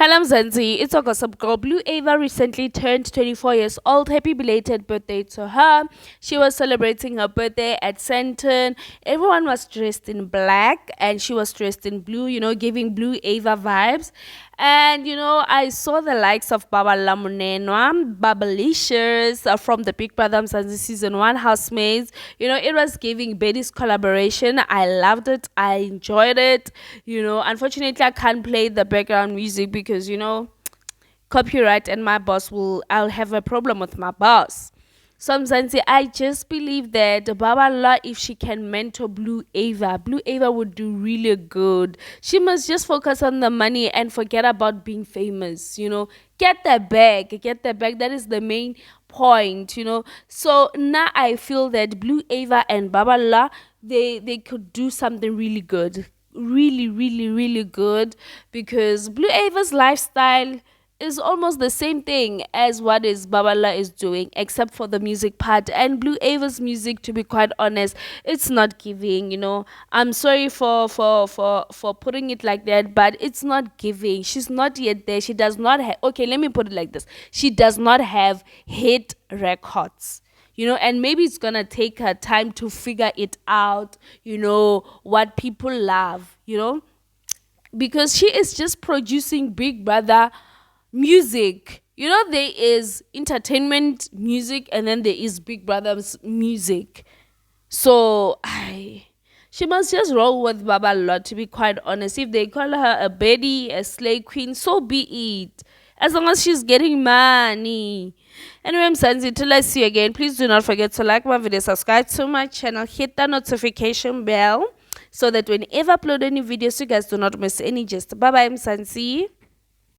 Hello Mzansi, it's a gossip girl. Blue Ava recently turned 24 years old. Happy belated birthday to her. She was celebrating her birthday at Santon. Everyone was dressed in black and she was dressed in blue, giving Blue Ava vibes. And I saw the likes of Babalwa Mneno, Babalicious from the Big Brother Mzansi season 1 housemates. It was giving Betty's collaboration. I loved it. I enjoyed it. Unfortunately, I can't play the background music because copyright, and I'll have a problem with my boss. Sometimes I just believe that Babalwa, if she can mentor Blue Ava would do really good. She must just focus on the money and forget about being famous. Get the bag, get the bag. That is the main point. So now I feel that Blue Ava and Babalwa, they could do something really good, really, really, really good, because Blue Ava's lifestyle is almost the same thing as what is Babalwa is doing, except for the music part. And Blue Ava's music, to be quite honest, it's not giving. I'm sorry for putting it like that, but it's not giving. She's not yet there. She does not have. Okay, let me put it like this: she does not have hit records. And maybe it's gonna take her time to figure it out. What people love. Because she is just producing Big Brother music. There is entertainment music and then there is Big Brother's music. So she must just roll with Babalwa, to be quite honest. If they call her a Betty, a slay queen, so be it. As long as she's getting money. Anyway, I'm Sanzi. Till I see you again, please do not forget to like my video, subscribe to my channel, hit the notification bell so that whenever I upload any videos, you guys do not miss any gist. Bye bye, I'm Sanzi.